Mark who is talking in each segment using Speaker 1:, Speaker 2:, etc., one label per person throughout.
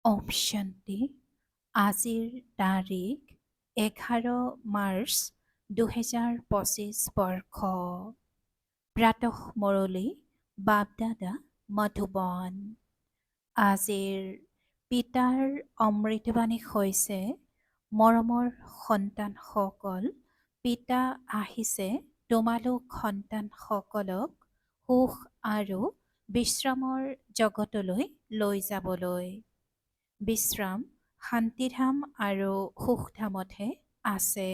Speaker 1: ওম শান্তি। আজিৰ তাৰিখ 11 মাৰ্চ 2025 বৰ্ষ। প্ৰাতঃ মুৰলী বাপদাদা মধুবন। আজিৰ পিতাৰ অমৃতবাণী হৈছে, মৰমৰ সন্তানসকল, পিতা আহিছে তোমালোক সন্তানসকলক সুখ আৰু বিশ্ৰামৰ জগতলৈ লৈ যাবলৈ। বিশ্ৰাম শান্তিধাম আৰু সুখধামতহে আছে।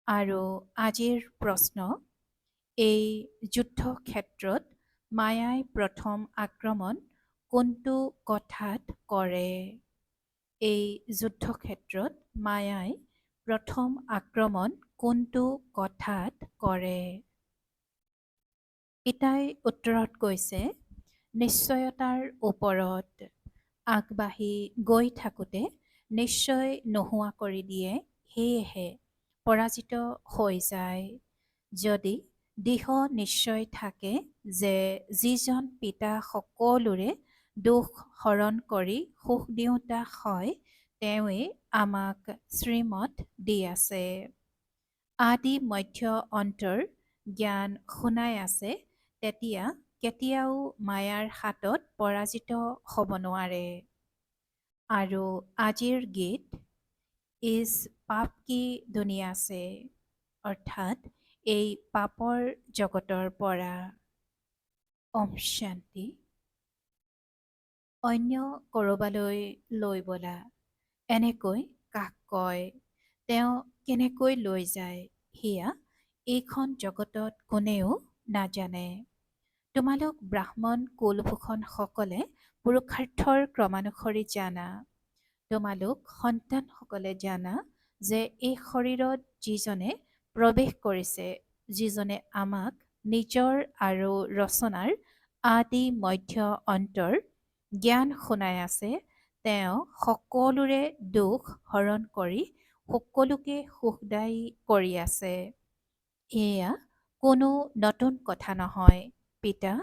Speaker 1: আৰু আজিৰ প্ৰশ্ন, এই যুদ্ধক্ষেত্ৰত মায়াই প্ৰথম আক্ৰমণ কোনটো কথাত কৰে? এই যুদ্ধক্ষেত্ৰত মায়াই প্ৰথম আক্ৰমণ কোনটো কথাত কৰে? পিতাই উত্তৰত কৈছে, নিশ্চয়তাৰ ওপৰত। আগবাঢ়ি গৈ থাকোঁতে নিশ্চয় নোহোৱা কৰি দিয়ে, সেয়েহে পৰাজিত হৈ যায়। যদি দৃঢ় নিশ্চয় থাকে যে যিজন পিতা সকলোৰে দুখ হৰণ কৰি সুখ দিওঁতা হয়, তেওঁৱেই আমাক শ্ৰীমত দি আছে। আদি মধ্য অন্তৰ জ্ঞান শুনাই আছে, তেতিয়া কেতিয়াও মায়াৰ হাতত পৰাজিত হ'ব নোৱাৰে। আৰু আজিৰ গীত ইজ পাপ কি দুনিয়া আছে, অৰ্থাৎ এই পাপৰ জগতৰ পৰা। ওম শান্তি। অন্য ক'ৰবালৈ লৈ বলা, এনেকৈ কাক কয়? তেওঁ কেনেকৈ লৈ যায়, সেয়া এইখন জগতত কোনেও নাজানে। তোমালোক ব্ৰাহ্মণ কুলভূষণসকলে পুৰুষাৰ্থৰ ক্ৰমানুসৰি জানা। তোমালোক সন্তানসকলে জানা যে এই শৰীৰত যিজনে প্ৰৱেশ কৰিছে, যিজনে আমাক নিজৰ আৰু ৰচনাৰ আদি মধ্য অন্তৰ জ্ঞান শুনাই আছে, তেওঁ সকলোৰে দুখ হৰণ কৰি সকলোকে সুখদায়ী কৰি আছে। এয়া কোনো নতুন কথা নহয়। পিতা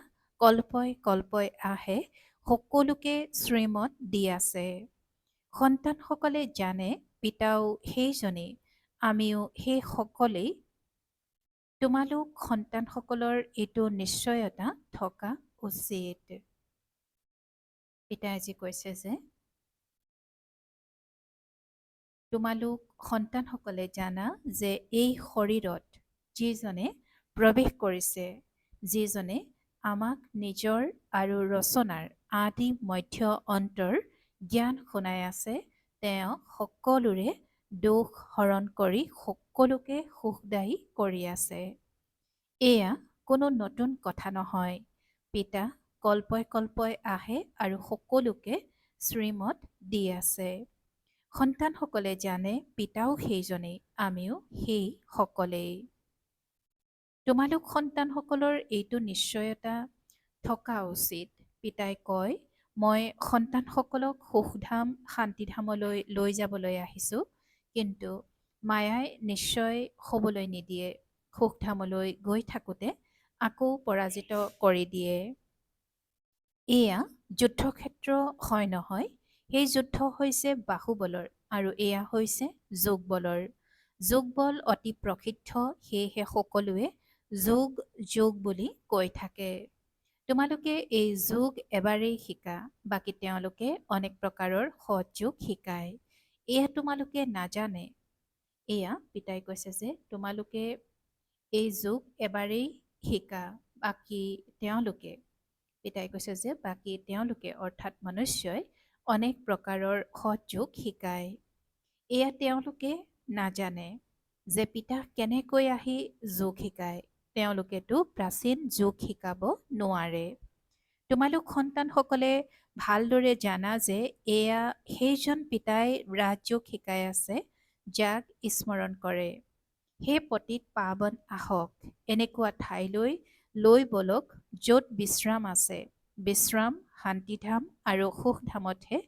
Speaker 1: কল্পই কল্পই আহে সকলোকে শ্ৰীমত দি আছে। সন্তানসকলে জানে পিতাও সেইজনেই, আমিও সেই সকলেই। তোমালোক সন্তানসকলৰ এইটো নিশ্চয়তা থকা উচিত। পিতাই আজি কৈছে যে তোমালোক সন্তানসকলে জানা যে এই শৰীৰত যিজনে প্ৰৱেশ কৰিছে, যিজনে আমাক নিজৰ আৰু ৰচনাৰ আদি মধ্য অন্তৰ জ্ঞান শুনাই আছে, তেওঁ সকলোৰে দুখ হৰণ কৰি সকলোকে সুখদায়ী কৰি আছে। এয়া কোনো নতুন কথা নহয়। পিতা কল্পই কল্পই আহে আৰু সকলোকে শ্ৰীমত দি আছে। সন্তানসকলে জানে পিতাও সেইজনেই, আমিও সেই সকলেই। তোমালোক সন্তানসকলৰ এইটো নিশ্চয়তা থকা উচিত। পিতাই কয়, মই সন্তানসকলক সুখধাম শান্তিধামলৈ লৈ যাবলৈ আহিছোঁ, কিন্তু মায়াই নিশ্চয় হ'বলৈ নিদিয়ে। সুখধামলৈ গৈ থাকোঁতে আকৌ পৰাজিত কৰি দিয়ে। এয়া যুদ্ধক্ষেত্ৰ হয় নহয়, সেই যুদ্ধ হৈছে বাহুবলৰ আৰু এয়া হৈছে যোগবলৰ। যোগবল অতি প্ৰসিদ্ধ, সেয়েহে সকলোৱে যোগ যোগ বুলি কৈ থাকে। তোমালোকে এই যোগ এবাৰেই শিকা, বাকী তেওঁলোকে অনেক প্ৰকাৰৰ সৎযোগ শিকায়। এয়া তোমালোকে নাজানে। এয়া পিতাই কৈছে যে তোমালোকে এই যোগ এবাৰেই শিকা, বাকী তেওঁলোকে, পিতাই কৈছে যে বাকী তেওঁলোকে অৰ্থাৎ মনুষ্যই অনেক প্ৰকাৰৰ সৎযোগ শিকায়। এয়া তেওঁলোকে নাজানে যে পিতা কেনেকৈ আহি যোগ শিকায়। তেওঁলোকেতো প্ৰাচীন যোগ শিকাব নোৱাৰে। তোমালোক সন্তানসকলে ভালদৰে জানা যে এয়া সেইজন পিতাই ৰাজযোগ শিকাই আছে, যাক স্মৰণ কৰে। সেই পতিত পাৱন আহক, এনেকুৱা ঠাইলৈ লৈ বলক য'ত বিশ্ৰাম আছে। বিশ্ৰাম শান্তিধাম আৰু সুখধামতহে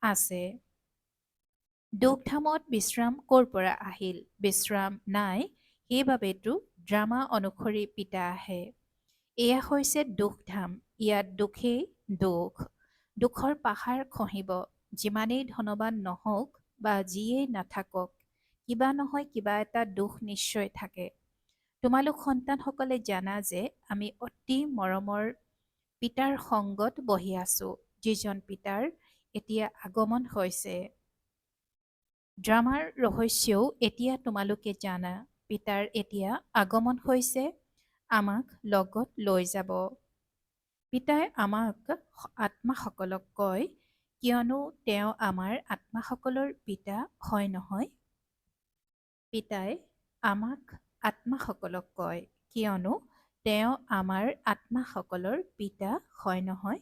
Speaker 1: আছে। দুখধামত বিশ্ৰাম ক'ৰ পৰা আহিল? বিশ্ৰাম নাই, সেইবাবেতো ড্ৰামা অনুসৰি পিতা আহে। এয়া হৈছে দুখধাম, ইয়াত দুখেই দুখ। দুখৰ পাহাৰ খহিব, যিমানেই ধনবান নহওক বা যিয়েই নাথাকক, কিবা নহয় কিবা এটা দুখ নিশ্চয় থাকে। তোমালোক সন্তানসকলে জানা যে আমি অতি মৰমৰ পিতাৰ সংগত বহি আছোঁ, যিজন পিতাৰ এতিয়া আগমন হৈছে। ড্ৰামাৰ ৰহস্যও এতিয়া তোমালোকে জানা। পিতাৰ এতিয়া আগমন হৈছে, আমাক লগত লৈ যাব। পিতাই আমাক আত্মাসকলক কয়, কিয়নো তেওঁ আমাৰ আত্মাসকলৰ পিতা হয় নহয়। পিতাই আমাক আত্মাসকলক কয়, কিয়নো তেওঁ আমাৰ আত্মাসকলৰ পিতা হয় নহয়।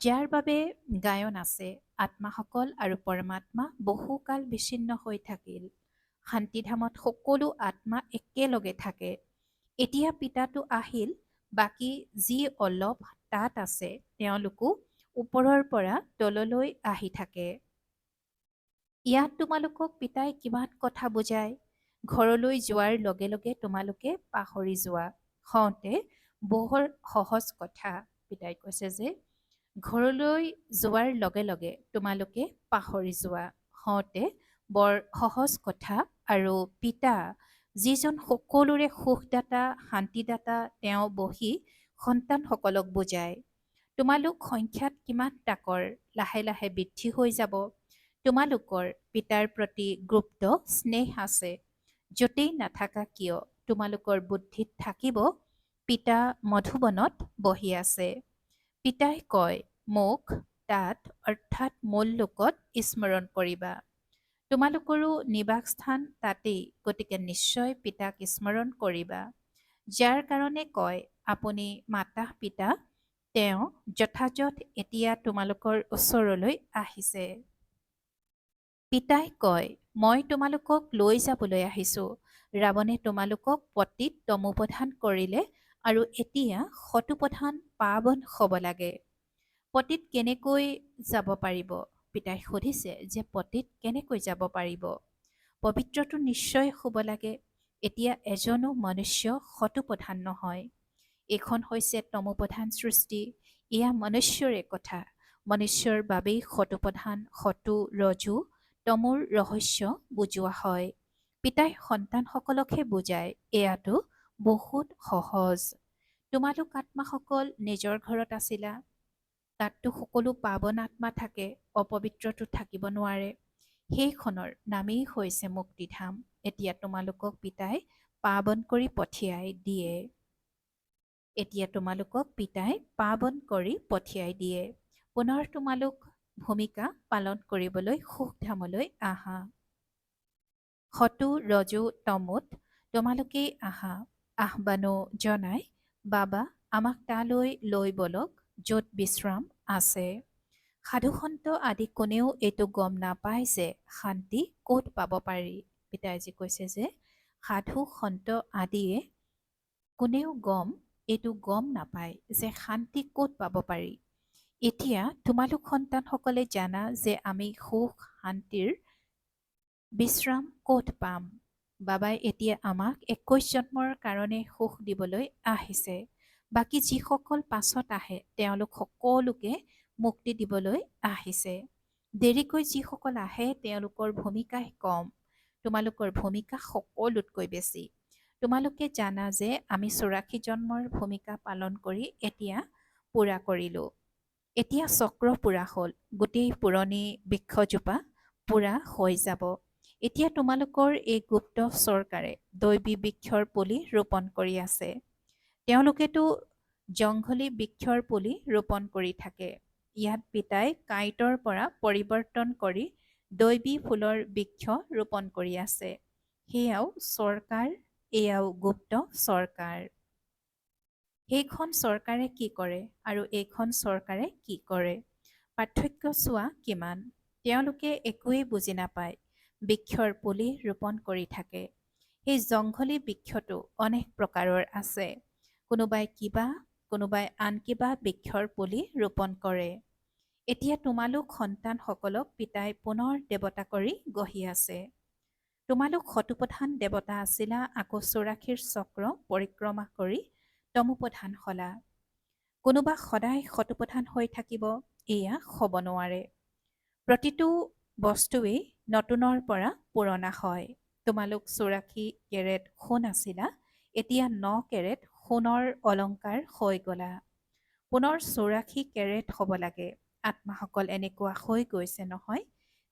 Speaker 1: যাৰ বাবে গায়ন আছে, আত্মাসকল আৰু পৰমাত্মা বহুকাল বিচ্ছিন্ন হৈ থাকিল। শান্তিধামত সকলো আত্মা একেলগে থাকে। এতিয়া পিতাটো আহিল, বাকী যি অলপ তাত আছে তেওঁলোকো ওপৰৰ পৰা তললৈ আহি থাকে। ইয়াত তোমালোকক পিতাই কিমান কথা বুজায়। ঘৰলৈ যোৱাৰ লগে লগে তোমালোকে পাহৰি যোৱা। হওঁতে বৰ সহজ কথা। পিতাই কৈছে যে ঘৰলৈ যোৱাৰ লগে লগে তোমালোকে পাহৰি যোৱা। হওঁতে বৰ সহজ কথা। আৰু পিতা যিজন সকলোৰে সুখদাতা শান্তিদাতা, তেওঁ বহি সন্তানসকলক বুজায়, তোমালোক সংখ্যাত কিমান তাকৰ, লাহে লাহে বৃদ্ধি হৈ যাব। তোমালোকৰ পিতাৰ প্ৰতি গুপ্ত স্নেহ আছে। য'তেই নাথাকা কিয় তোমালোকৰ বুদ্ধিত থাকিব, পিতা মধুবনত বহি আছে। পিতাই কয়, মোক তাত অৰ্থাৎ মূল লোকত স্মৰণ কৰিবা। তোমালোকৰো নিবাসস্থান তাতেই, গতিকে নিশ্চয় পিতাক স্মৰণ কৰিবা। যাৰ কাৰণে কয় আপুনি মাতা পিতা, তেওঁ যথাযথ এতিয়া তোমালোকৰ ওচৰলৈ আহিছে। পিতাই কয়, মই তোমালোকক লৈ যাবলৈ আহিছোঁ। ৰাৱণে তোমালোকক পতিত তমোপ্ৰধান কৰিলে আৰু এতিয়া শতুপ্ৰধান পাৱন হ'ব লাগে। পতিত কেনেকৈ যাব পাৰিব? পিতাই সুধিছে যে পতিত কেনেকৈ যাব পাৰিব? পবিত্ৰটো নিশ্চয় হ'ব লাগে। এতিয়া এজনো মনুষ্য শতুপ্ৰধান নহয়। এইখন হৈছে তমোপ্ৰধান সৃষ্টি। এয়া মনুষ্যৰে কথা। মনুষ্যৰ বাবেই শতুপ্ৰধান, শতু, ৰজু, তমোৰ ৰহস্য বুজোৱা হয়। পিতাই সন্তানসকলকহে বুজায়। এয়াতো বহুত সহজ। তোমালোক আত্মাসকল নিজৰ ঘৰত আছিলা। তাততো সকলো পাৱন আত্মা থাকে, অপবিত্ৰতো থাকিব নোৱাৰে। সেইখনৰ নামেই হৈছে মুক্তিধাম। এতিয়া তোমালোকক পিতাই পাৱন কৰি পঠিয়াই দিয়ে। এতিয়া তোমালোকক পিতাই পাৱন কৰি পঠিয়াই দিয়ে। পুনৰ তোমালোক ভূমিকা পালন কৰিবলৈ সুখধামলৈ আহা। শতু, ৰজু, তমোত তোমালোকেই আহা। আহ্বানো জনাই, বাবা আমাক তালৈ লৈ বলক, য'ত বিশ্ৰাম আছে। সাধুসন্ত আদি কোনেও এইটো গম নাপায় যে শান্তি ক'ত পাব পাৰি। পিতাইজী কৈছে যে সাধু সন্ত আদিয়ে কোনেও এইটো গম নাপায় যে শান্তি ক'ত পাব পাৰি। এতিয়া তোমালোক সন্তানসকলে জানা যে আমি সুখ শান্তিৰ বিশ্ৰাম ক'ত পাম। বাবাই এতিয়া আমাক 21 জন্মৰ কাৰণে সুখ দিবলৈ আহিছে। বাকী যিসকল পাছত আহে তেওঁলোক সকলোকে মুক্তি দিবলৈ আহিছে। দেৰিকৈ যিসকল আহে তেওঁলোকৰ ভূমিকাই কম। তোমালোকৰ ভূমিকা সকলোতকৈ বেছি। তোমালোকে জানা যে আমি 84 জন্মৰ ভূমিকা পালন কৰি এতিয়া পূৰা কৰিলোঁ। এতিয়া চক্ৰ পূৰা হ'ল। গোটেই পুৰণি বৃক্ষজোপা পূৰা হৈ যাব। এতিয়া তোমালোকৰ এই গুপ্ত চৰকাৰে দৈবী বৃক্ষৰ পুলি ৰোপণ কৰি আছে। তেওঁলোকেতো জংঘলী বৃক্ষৰ পুলি ৰোপণ কৰি থাকে। ইয়াত পিতাই কাঁইটৰ পৰা পৰিৱৰ্তন কৰি দৈবী ফুলৰ বৃক্ষ ৰোপণ কৰি আছে। সেয়াও চৰকাৰ, এয়াও গুপ্ত চৰকাৰ। সেইখন চৰকাৰে কি কৰে আৰু এইখন চৰকাৰে কি কৰে? পাৰ্থক্য চোৱা কিমান। তেওঁলোকে একোৱেই বুজি নাপায়। বৃক্ষৰ পুলি ৰোপণ কৰি থাকে। সেই জংঘলী বৃক্ষটো অনেক প্ৰকাৰৰ আছে। কোনোবাই কিবা, কোনোবাই আন কিবা বৃক্ষৰ পুলি ৰোপণ কৰে। এতিয়া তোমালোক সন্তানসকলক পিতাই পুনৰ দেৱতা কৰি গঢ়ি আছে। তোমালোক শতুপ্ৰধান দেৱতা আছিলা, আকৌ 84 চক্ৰ পৰিক্ৰমা কৰি তমোপ্ৰধান হলা। কোনোবা সদায় শতুপ্ৰধান হৈ থাকিব, এয়া হ'ব নোৱাৰে। প্ৰতিটো বস্তুৱেই নতুনৰ পৰা পুৰণা হয়। তোমালোক 84 কেৰেট সোণ আছিলা, এতিয়া 9 কেৰেট সোণৰ অলংকাৰ হৈ গলা। পুনৰ 84 কেৰেট হ'ব লাগে। আত্মাসকল এনেকুৱা হৈ গৈছে নহয়,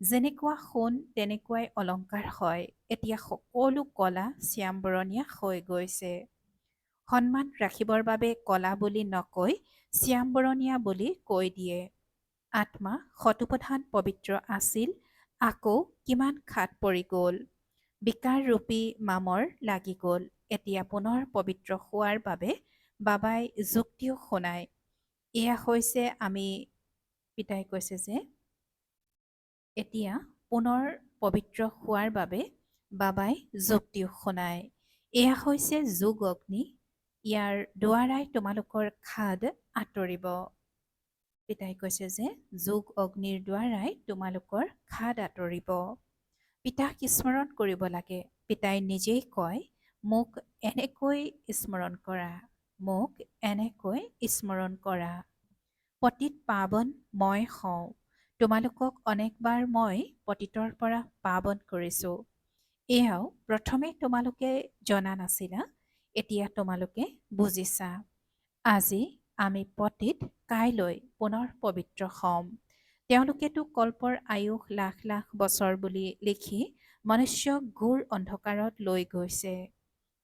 Speaker 1: যেনেকুৱা সোণ তেনেকুৱাই অলংকাৰ হয়। এতিয়া সকলো কলা শ্যামবৰণীয়া হৈ গৈছে। সন্মান ৰাখিবৰ বাবে কলা বুলি নকৈ শ্যামবৰণীয়া বুলি কৈ দিয়ে। আত্মা শতপ্ৰধান পবিত্ৰ আছিল, আকৌ কিমান খাট পৰি গ'ল। বিকাৰ ৰূপী মামৰ লাগি গ'ল। এতিয়া পুনৰ পবিত্ৰ হোৱাৰ বাবে বাবাই যুক্তিও শুনায়। এয়া হৈছে পিতাই কৈছে যে এতিয়া পুনৰ পবিত্ৰ হোৱাৰ বাবে বাবাই যুক্তিও শুনায়। এয়া হৈছে যোগ অগ্নি, ইয়াৰ দ্বাৰাই তোমালোকৰ খাদ আঁতৰিব। পিতাই কৈছে যে যোগ অগ্নিৰ দ্বাৰাই তোমালোকৰ খাদ আঁতৰিব। পিতাক স্মৰণ কৰিব লাগে। পিতাই নিজেই কয়, মোক এনেকৈ স্মৰণ কৰা, মোক এনেকৈ স্মৰণ কৰা। পতিত পাৱন মই হওঁ। তোমালোকক অনেকবাৰ মই পতিতৰ পৰা পাৱন কৰিছোঁ। এয়াও প্ৰথমে তোমালোকে জনা নাছিলা, এতিয়া তোমালোকে বুজিছা। আজি আমি পতিত, কাইলৈ পুনৰ পবিত্ৰ হ'ম। তেওঁলোকেতো কল্পৰ আয়ুস লাখ লাখ বছৰ বুলি লিখি মনুষ্যক ঘোৰ অন্ধকাৰত লৈ গৈছে।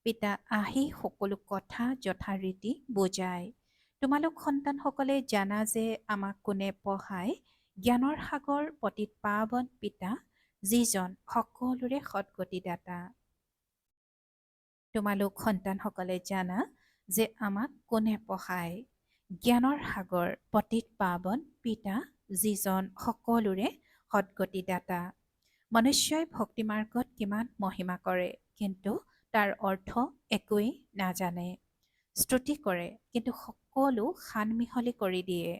Speaker 1: পিতা আহি সকলো কথা যথাৰীতি বুজায়। তোমালোক সন্তানসকলে জানা যে আমাক কোনে পঢ়ায়, জ্ঞানৰ সাগৰ পতিত পাৱন পিতা, যিজন সকলোৰে সদ্গতিদাতা। তোমালোক সন্তানসকলে জানা যে আমাক কোনে পঢ়ায়, জ্ঞানৰ সাগৰ পতিত পাৱন পিতা, যিজন সকলোৰে সদ্গতিদাতা। মনুষ্যই ভক্তিমাৰ্গত কিমান মহিমা কৰে, কিন্তু তাৰ অৰ্থ একোৱেই নাজানে। স্তুতি কৰে, কিন্তু সকলো সানমিহলি কৰি দিয়ে।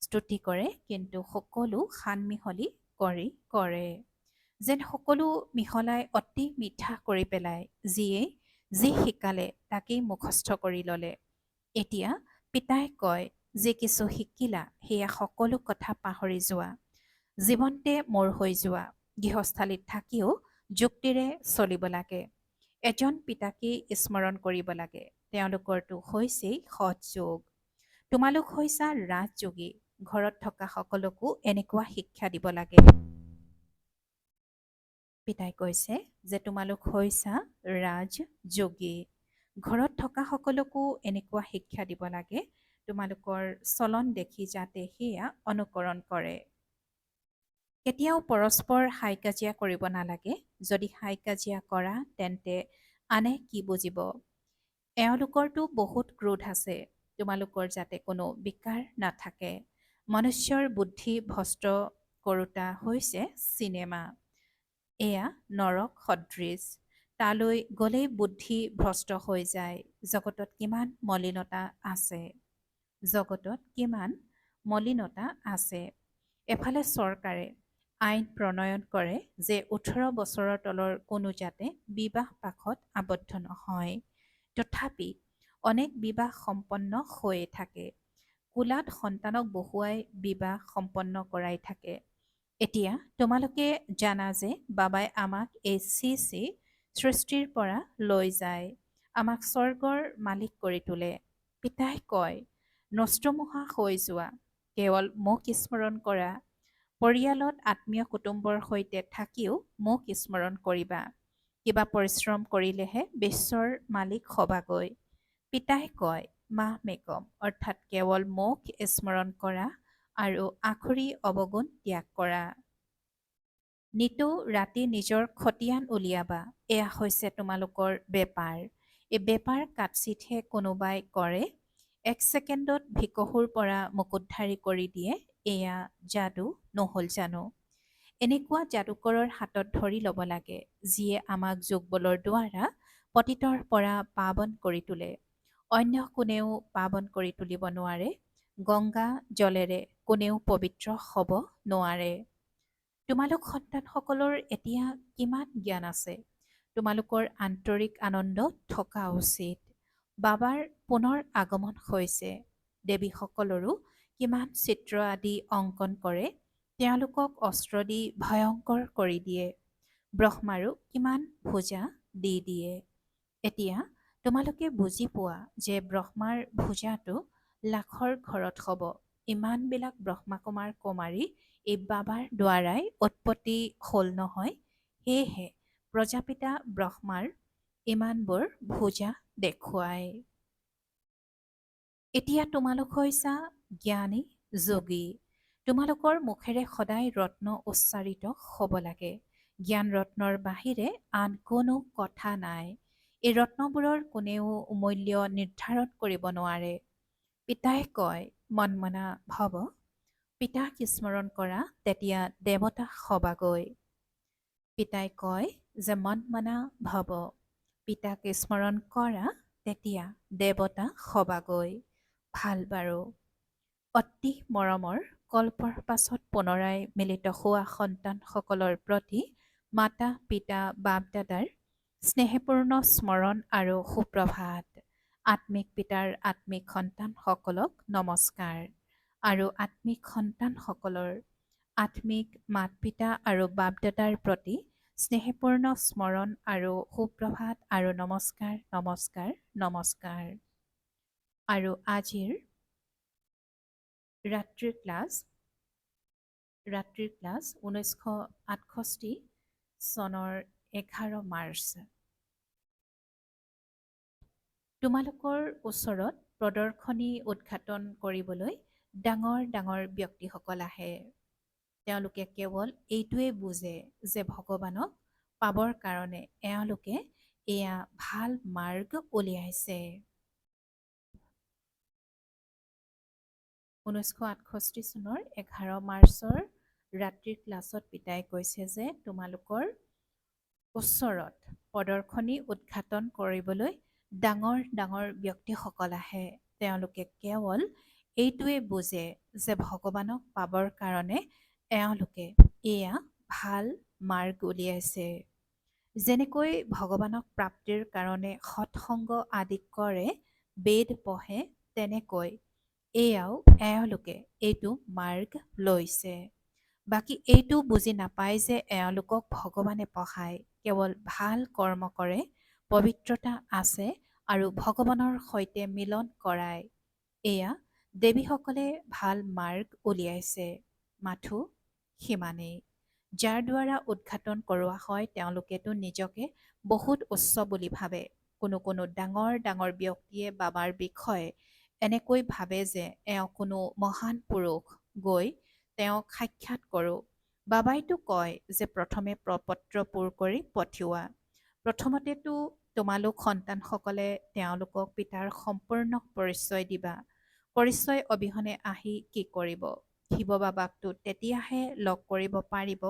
Speaker 1: স্তুতি কৰে, কিন্তু সকলো সানমিহলি কৰি কৰে। যেন সকলো মিহলাই অতি মিঠা কৰি পেলাই, যিয়ে যি শিকালে তাকেই মুখস্থ কৰি ল'লে। এতিয়া পিতাই কয়, যে কিছু শিকিলা সেয়া সকলো কথা পাহৰি যোৱা। জীৱনতে মোৰ হৈ যোৱা। গৃহস্থালীত থাকিও যুক্তিৰে চলিব লাগে। এজন পিতাকেই স্মৰণ কৰিব লাগে। তেওঁলোকৰতো হৈছেই সৎযোগ। তোমালোক হৈছা ৰাজযোগী। ঘৰত থকা সকলকো এনেকুৱা শিক্ষা দিব লাগে। পিতাই কৈছে যে তোমালোক হৈছা ৰাজযোগী। ঘৰত থকা সকলকো এনেকুৱা শিক্ষা দিব লাগে, তোমালোকৰ চলন দেখি যাতে সেয়া অনুকৰণ কৰে। কেতিয়াও পৰস্পৰ হাই কাজিয়া কৰিব নালাগে। যদি হাই কাজিয়া কৰা তেন্তে আনে কি বুজিব? এওঁলোকৰতো বহুত ক্ৰোধ আছে। তোমালোকৰ যাতে কোনো বিকাৰ নাথাকে। মনুষ্যৰ বুদ্ধি ভ্ৰষ্ট কৰোঁতা হৈছে চিনেমা। এয়া নৰক সদৃশ। তালৈ গ'লেই বুদ্ধি ভ্ৰষ্ট হৈ যায়। জগতত কিমান মলিনতা আছে। জগতত কিমান মলিনতা আছে। এফালে চৰকাৰে আইন প্ৰণয়ন কৰে যে 18 বছৰৰ তলৰ কোনো যাতে বিবাহ পাশত আবদ্ধ নহয়। তথাপি অনেক বিবাহ সম্পন্ন হৈয়ে থাকে। কোলাত সন্তানক বহুৱাই বিবাহ সম্পন্ন কৰাই থাকে। এতিয়া তোমালোকে জানা যে বাবাই আমাক এই চি সৃষ্টিৰ পৰা লৈ যায়, আমাক স্বৰ্গৰ মালিক কৰি তোলে। পিতাই কয়, নষ্টমোহা হৈ যোৱা, কেৱল মোক স্মৰণ কৰা। পৰিয়ালত আত্মীয় কুটুম্বৰ সৈতে থাকিও মোক স্মৰণ কৰিবা। কিবা পৰিশ্ৰম কৰিলেহে বিশ্বৰ মালিক হবাগৈ। পিতাই কয়, মাহ মেকম, অৰ্থাৎ কেৱল মোক স্মৰণ কৰা আৰু আখৰি অৱগুণ ত্যাগ কৰা। নিতৌ ৰাতি নিজৰ খতিয়ান উলিয়াবা। এয়া হৈছে তোমালোকৰ বেপাৰ। এই বেপাৰ কাৎচিতহে কোনোবাই কৰে। 1 ছেকেণ্ডত ভিকহুৰ পৰা মুকুটধাৰী কৰি দিয়ে। এয়া যাদু নহ'ল জানো? এনেকুৱা যাদুকৰৰ হাতত ধৰি ল'ব লাগে, যিয়ে আমাক যোগবলৰ দ্বাৰা পতিতৰ পৰা পাৱন কৰি তোলে। অন্য কোনেও পাৱন কৰি তুলিব নোৱাৰে। গংগা জলেৰে কোনেও পবিত্ৰ হ'ব নোৱাৰে। তোমালোক সন্তানসকলৰ এতিয়া কিমান জ্ঞান আছে। তোমালোকৰ আন্তৰিক আনন্দ থকা উচিত। বাবাৰ পুনৰ আগমন হৈছে। দেৱীসকলৰো কিমান চিত্ৰ আদি অংকন কৰে। তেওঁলোকক অস্ত্ৰ দি ভয়ংকৰ কৰি দিয়ে। ব্ৰহ্মাৰো কিমান ভুজা দি দিয়ে। এতিয়া তোমালোকে বুজি পোৱা যে ব্ৰহ্মাৰ ভুজাটো লাখৰ ঘৰত হ'ব। ইমানবিলাক ব্ৰহ্মা কুমাৰী এই বাবাৰ দ্বাৰাই উৎপত্তি হ'ল নহয়। সেয়েহে প্ৰজাপিতা ব্ৰহ্মাৰ ইমানবোৰ ভুজা দেখুৱায়। এতিয়া তোমালোক হৈছা জ্ঞানী যোগী। তোমালোকৰ মুখেৰে সদায় ৰত্ন উচ্চাৰিত হ'ব লাগে। জ্ঞান ৰত্নৰ বাহিৰে আন কোনো কথা নাই। এই ৰত্নবোৰৰ কোনেও মূল্য নিৰ্ধাৰণ কৰিব নোৱাৰে। পিতাই কয় মন্মনা ভৱ। পিতাক স্মৰণ কৰা, তেতিয়া দেৱতা হবাগৈ। পিতাই কয় যে মন্মনা ভৱ। পিতাক স্মৰণ কৰা, তেতিয়া দেৱতা হবাগৈ। ভাল বাৰু। অতি মৰমৰ কল্পৰ পাছত পুনৰাই মিলিত হোৱা সন্তানসকলৰ প্ৰতি মাতা পিতা বাপ দাদাৰ স্নেহপূৰ্ণ স্মৰণ আৰু সুপ্ৰভাত। আত্মিক পিতাৰ আত্মিক সন্তানসকলক নমস্কাৰ আৰু আত্মিক সন্তানসকলৰ আত্মিক মাত পিতা আৰু বাপ দাদাৰ প্ৰতি স্নেহপূৰ্ণ স্মৰণ আৰু সুপ্ৰভাত আৰু নমস্কাৰ নমস্কাৰ নমস্কাৰ। আৰু আজিৰ ৰাত্ৰিৰ ক্লাছ 1968 চনৰ 11 মাৰ্চ। তোমালোকৰ ওচৰত প্ৰদৰ্শনী উদ্ঘাটন কৰিবলৈ ডাঙৰ ডাঙৰ ব্যক্তিসকল আহে। তেওঁলোকে কেৱল এইটোৱে বুজে যে ভগৱানক পাবৰ কাৰণে এওঁলোকে এয়া ভাল মাৰ্গ উলিয়াইছে। 1968 চনৰ 11 মাৰ্চৰ ৰাত্ৰিৰ ক্লাছত পিতাই কৈছে যে তোমালোকৰ ওচৰত প্ৰদৰ্শনী উদ্ঘাটন কৰিবলৈ ডাঙৰ ডাঙৰ ব্যক্তিসকল আহে। তেওঁলোকে কেৱল এইটোৱে বুজে যে ভগৱানক পাবৰ কাৰণে এওঁলোকে এয়া ভাল মাৰ্গ উলিয়াইছে। যেনেকৈ ভগৱানক প্ৰাপ্তিৰ কাৰণে সৎসংগ আদি কৰে, বেদ পঢ়ে, তেনেকৈ এয়াও এওঁলোকে এইটো মাৰ্গ লৈছে। বাকী এইটো বুজি নাপায় যে এওঁলোকক ভগৱানে পঢ়ায়, কেৱল ভাল কৰ্ম কৰে, পবিত্ৰতা আছে আৰু ভগৱানৰ সৈতে মিলন কৰায়। এয়া দেৱীসকলে ভাল মাৰ্গ উলিয়াইছে। মাথো সিমানেই। যাৰ দ্বাৰা উদ্ঘাটন কৰোৱা হয় তেওঁলোকেতো নিজকে বহুত উচ্চ বুলি ভাবে। কোনো কোনো ডাঙৰ ডাঙৰ ব্যক্তিয়ে বাবাৰ বিষয়ে এনেকৈ ভাবে যে এওঁ কোনো মহান পুৰুষ, গৈ তেওঁক সাক্ষাৎ কৰোঁ। বাবাইতো কয় যে প্ৰথমে প্ৰপত্ৰ পূৰ কৰি পঠিওৱা। প্ৰথমতেতো তোমালোক সন্তানসকলে তেওঁলোকক পিতাৰ সম্পূৰ্ণ পৰিচয় দিবা। পৰিচয় অবিহনে আহি কি কৰিব? শিৱ বাবাকতো তেতিয়াহে লগ কৰিব পাৰিব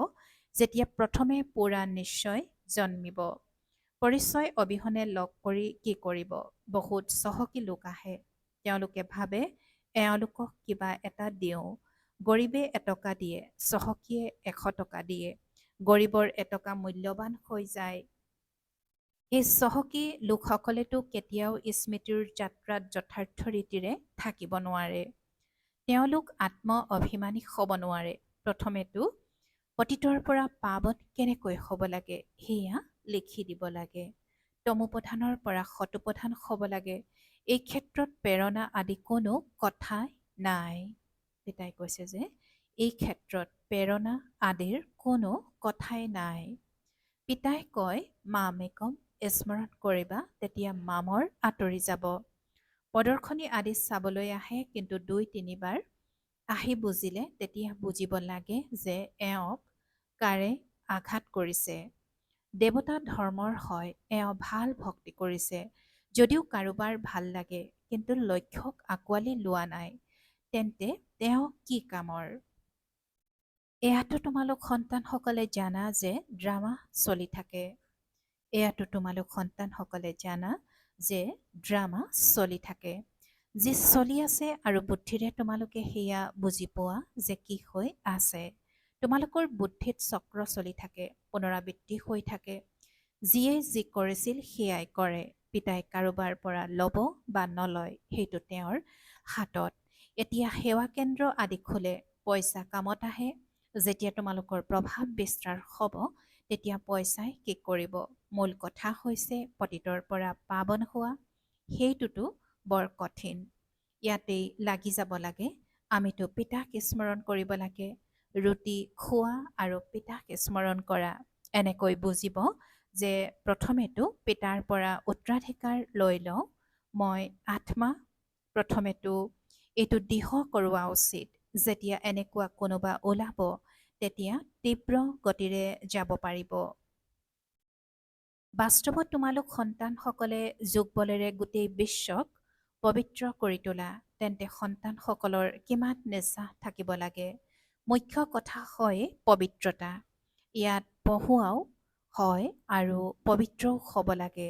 Speaker 1: যেতিয়া প্ৰথমে পুৰা নিশ্চয় জন্মিব। পৰিচয় অবিহনে লগ কৰি কি কৰিব? বহুত চহকী লোক আহে। তেওঁলোকে ভাবে এওঁলোকক কিবা এটা দিওঁ। গৰীবে এটকা দিয়ে, চহকীয়ে 100 টকা দিয়ে। গৰীবৰ এটকা মূল্যৱান হৈ যায়। এই চহকী লোকসকলেতো কেতিয়াও স্মৃতিৰ যাত্ৰাত যথাৰ্থ ৰীতিৰে থাকিব নোৱাৰে। তেওঁলোক আত্ম অভিমানী হ'ব নোৱাৰে। প্ৰথমেতো পতিতৰ পৰা পাৱন কেনেকৈ হ'ব লাগে সেয়া লিখি দিব লাগে। তমোপ্ৰধানৰ পৰা সতোপ্ৰধান হ'ব লাগে। এই ক্ষেত্ৰত প্ৰেৰণা আদি কোনো কথাই নাই। পিতাই কৈছে যে এই ক্ষেত্ৰত প্ৰেৰণা আদিৰ কোনো কথাই নাই। পিতাই কয় মামেকম স্মৰণ কৰিবা, তেতিয়া মামৰ আঁতৰি যাব। প্ৰদৰ্শনী আদি চাবলৈ আহে, কিন্তু 2-3 বাৰ আহি বুজিলে তেতিয়া বুজিব লাগে যে এওঁক কাৰে আঘাত কৰিছে। দেৱতা ধৰ্মৰ হয়, এওঁ ভাল ভক্তি কৰিছে। যদিও কাৰোবাৰ ভাল লাগে কিন্তু লক্ষ্যক আঁকোৱালি লোৱা নাই, তেন্তে তেওঁ কি কামৰ? এয়াতো তোমালোক সন্তানসকলে জানা যে ড্ৰামা চলি থাকে। এয়াতো তোমালোক সন্তানসকলে জানা যে ড্ৰামা চলি থাকে। যি চলি আছে আৰু বুদ্ধিৰে তোমালোকে সেয়া বুজি পোৱা যে কি হৈ আছে। তোমালোকৰ বুদ্ধিত চক্ৰ চলি থাকে, পুনৰাবৃত্তি হৈ থাকে। যিয়ে যি কৰিছিল সেয়াই কৰে। পিতাই কাৰোবাৰ পৰা ল'ব বা নলয় সেইটো তেওঁৰ হাতত। এতিয়া সেৱা কেন্দ্ৰ আদি খোলে, পইচা কামত আহে। যেতিয়া তোমালোকৰ প্ৰভাৱ বিস্তাৰ হ'ব, তেতিয়া পইচাই কি কৰিব? মূল কথা হৈছে পতিতৰ পৰা পাৱন হোৱা। সেইটোতো বৰ কঠিন। ইয়াতেই লাগি যাব লাগে। আমিতো পিতাক স্মৰণ কৰিব লাগে। ৰুটি খোৱা আৰু পিতাক স্মৰণ কৰা। এনেকৈ বুজিব যে প্ৰথমেতো পিতাৰ পৰা উত্তৰাধিকাৰ লৈ লওঁ। মই আত্মা প্ৰথমেতো এইটো দৃঢ় কৰোৱা উচিত। যেতিয়া এনেকুৱা কোনোবা ওলাব, তেতিয়া তীব্ৰ গতিৰে যাব পাৰিব। বাস্তৱত তোমালোক সন্তানসকলে যোগ বলেৰে গোটেই বিশ্বক পবিত্ৰ কৰি তোলা, তেন্তে সন্তানসকলৰ কিমান নিশ্বাস থাকিব লাগে। মুখ্য কথা হয় পবিত্ৰতা। ইয়াত পঢ়ুৱাও হয় আৰু পবিত্ৰও হ'ব লাগে।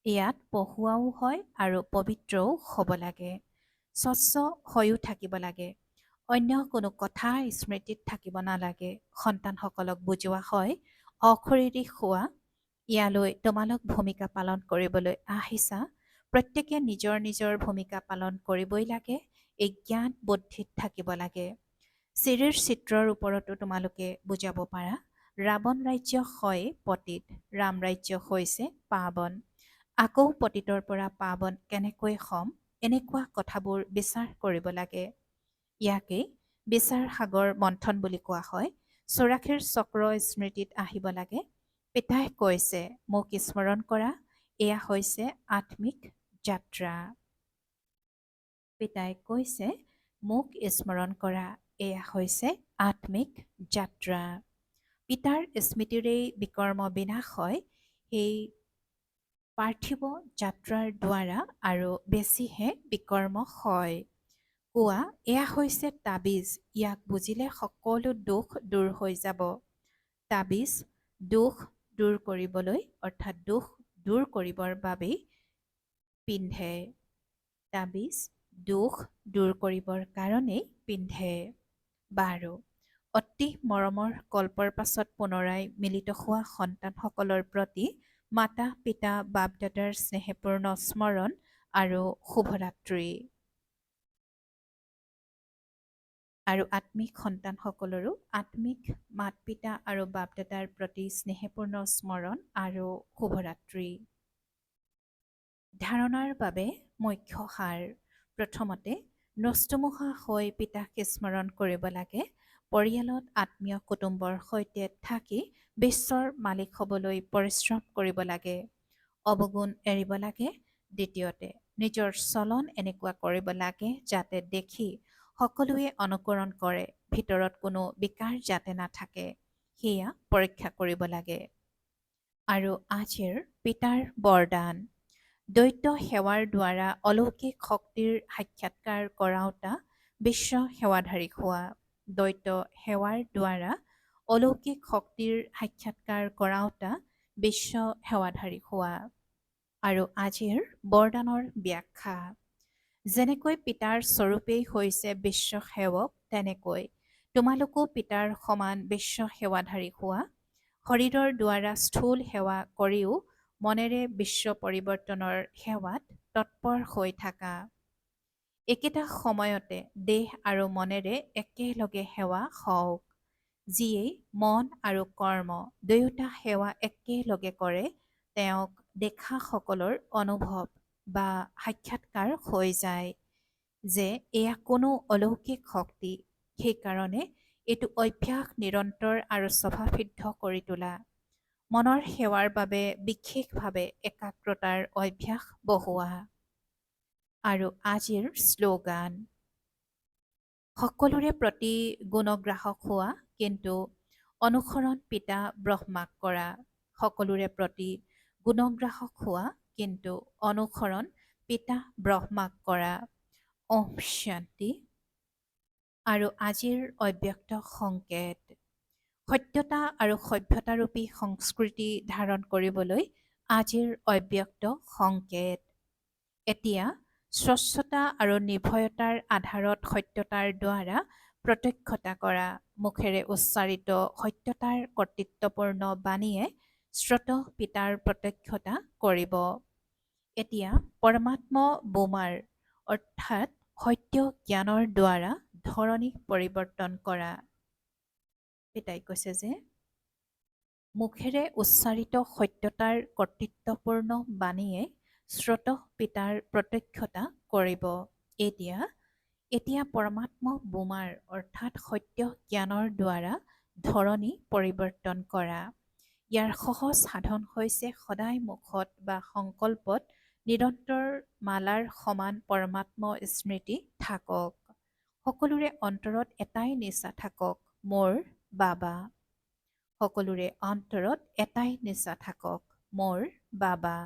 Speaker 1: ইয়াত পঢ়ুৱাও হয় আৰু পবিত্ৰও হ'ব লাগে। স্বচ্ছ হৈও থাকিব লাগে। অন্য কোনো কথা স্মৃতিত থাকিব নালাগে। সন্তানসকলক বুজোৱা হয় অশৰীৰিক হোৱা। ইয়ালৈ তোমালোক ভূমিকা পালন কৰিবলৈ আহিছা। প্ৰত্যেকে নিজৰ নিজৰ ভূমিকা পালন কৰিবই লাগে। এই জ্ঞান বুদ্ধিত থাকিব লাগে। চিৰিৰ চিত্ৰৰ ওপৰতো তোমালোকে বুজাব পাৰা। ৰাৱণ ৰাজ্য হয় পতিত, ৰাম ৰাজ্য হৈছে পাৱন। আকৌ পতিতৰ পৰা পাৱন কেনেকৈ হ'ম, এনেকুৱা কথাবোৰ বিচাৰ কৰিব লাগে। ইয়াকেই বিচাৰ সাগৰ মন্থন বুলি কোৱা হয়। ৮৪ চক্ৰ স্মৃতিত আহিব লাগে। পিতাই কৈছে মোক স্মৰণ কৰা, এয়া হৈছে আত্মিক যাত্ৰা। পিতাই কৈছে মোক স্মৰণ কৰা, এয়া হৈছে আত্মিক যাত্ৰা। পিতাৰ স্মৃতিৰেই বিকৰ্ম বিনাশ হয়। সেই পাৰ্থিৱ যাত্ৰাৰ দ্বাৰা আৰু বেছিহে বিকৰ্ম হয়। কোৱা এয়া হৈছে তাবিজ। ইয়াক বুজিলে সকলো দুখ দূৰ হৈ যাব। তাবিজ দুখ দূৰ কৰিবলৈ অৰ্থাৎ দুখ দূৰ কৰিবৰ বাবেই পিন্ধে। তাবিজ দুখ দূৰ কৰিবৰ কাৰণেই পিন্ধে। বাৰু, অতি মৰমৰ কল্পৰ পাছত পুনৰাই মিলিত হোৱা সন্তানসকলৰ প্ৰতি মাতা পিতা বাপ দাদাৰ স্নেহপূৰ্ণ স্মৰণ আৰু শুভৰাত্ৰি। আৰু আত্মিক সন্তানসকলৰো আত্মিক মাত পিতা আৰু বাপ দাদাৰ প্ৰতি স্নেহপূৰ্ণ স্মৰণ আৰু শুভৰাত্ৰি। ধাৰণাৰ বাবে মুখ্য সাৰ। প্ৰথমতে নষ্টমোহা হৈ পিতাক স্মৰণ কৰিব লাগে। পৰিয়ালত আত্মীয় কুটুম্বৰ সৈতে থাকি বিশ্বৰ মালিক হ'বলৈ পৰিশ্ৰম কৰিব লাগে। অৱগুণ এৰিব লাগে। দ্বিতীয়তে নিজৰ চলন এনেকুৱা কৰিব লাগে যাতে দেখি সকলোৱে অনুকৰণ কৰে। ভিতৰত কোনো বিকাৰ যাতে নাথাকে, সেয়া পৰীক্ষা কৰিব লাগে। আৰু আজিৰ পিতাৰ বৰদান। দ্বৈত সেৱাৰ দ্বাৰা অলৌকিক শক্তিৰ সাক্ষাৎকাৰ কৰাওঁতা বিশ্ব সেৱাধাৰী হোৱা। দ্বৈত সেৱাৰ দ্বাৰা অলৌকিক শক্তিৰ সাক্ষাৎকাৰ কৰাওঁতা বিশ্ব সেৱাধাৰী হোৱা। আৰু আজিৰ বৰদানৰ ব্যাখ্যা। যেনেকৈ পিতাৰ স্বৰূপেই হৈছে বিশ্ব সেৱক, তেনেকৈ তোমালোকো পিতাৰ সমান বিশ্ব সেৱাধাৰী হোৱা। শৰীৰৰ দ্বাৰা স্থূল সেৱা কৰিও মনেৰে বিশ্ব পৰিৱৰ্তনৰ সেৱাত তৎপৰ হৈ থাকা। একেটা সময়তে দেহ আৰু মনেৰে একেলগে সেৱা হওক। যিয়েই মন আৰু কৰ্ম দুয়োটা সেৱা একেলগে কৰে, তেওঁক দেখাসকলৰ অনুভৱ বা সাক্ষাৎকাৰ হৈ যায় যে এয়া কোনো অলৌকিক শক্তি। সেইকাৰণে এইটো অভ্যাস নিৰন্তৰ আৰু স্বভাৱসিদ্ধ কৰি তোলা। মনৰ সেৱাৰ বাবে বিশেষভাৱে একাগ্ৰতাৰ অভ্যাস বঢ়োৱা। আৰু আজিৰ শ্লোগান। সকলোৰে প্ৰতি গুণগ্ৰাহক হোৱা, কিন্তু অনুসৰণ পিতা ব্ৰহ্মাক কৰা। সকলোৰে প্ৰতি গুণগ্ৰাহক হোৱা, কিন্তু অনুসৰণ পিতা ব্ৰহ্মাক কৰা। ওম শান্তি। আৰু আজিৰ অব্যক্ত সংকেত। সত্যতা আৰু সভ্যতাৰূপী সংস্কৃতি ধাৰণ কৰিবলৈ আজিৰ অব্যক্ত সংকেত। এতিয়া স্বচ্ছতা আৰু নিৰ্ভয়তাৰ আধাৰত সত্যতাৰ দ্বাৰা প্ৰত্যক্ষতা কৰা। মুখেৰে উচ্চাৰিত সত্যতাৰ কৰ্তৃত্বপূৰ্ণ বাণীয়ে শ্ৰোত পিতাৰ প্ৰত্যক্ষতা কৰিব। এতিয়া পৰমাত্ম বোমাৰ অৰ্থাৎ সত্য জ্ঞানৰ দ্বাৰা ধৰণীক পৰিৱৰ্তন কৰা। বাক্যকেইটাই কৈছে যে মুখেৰে উচ্চাৰিত সত্যতাৰ কৰ্তৃত্বপূৰ্ণ বাণীয়ে স্ৰোতঃ পিতাৰ প্ৰত্যক্ষতা কৰিব। এতিয়া পৰমাত্ম বোমাৰ অৰ্থাৎ সত্য জ্ঞানৰ দ্বাৰা ধৰণী পৰিৱৰ্তন কৰা। ইয়াৰ সহজ সাধন হৈছে সদায় মুখত বা সংকল্পত নিৰন্তৰ মালাৰ সমান পৰমাত্ম স্মৃতি থাকক। সকলোৰে অন্তৰত এটাই নিচা থাকক, মোৰ বাবা। সকলোৰে অন্তৰত এটাই নিচা থাকক, মোৰ বাবা।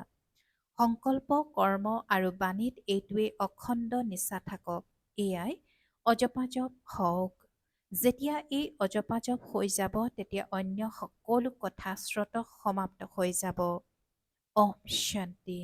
Speaker 1: সংকল্প, কৰ্ম আৰু বাণীত এইটোৱেই অখণ্ড নিচা থাকক। এয়াই অজপাজপ হওক। যেতিয়া এই অজপাজপ হৈ যাব, তেতিয়া অন্য সকলো কথা স্ৰোতঃ সমাপ্ত হৈ যাব। ওম শান্তি।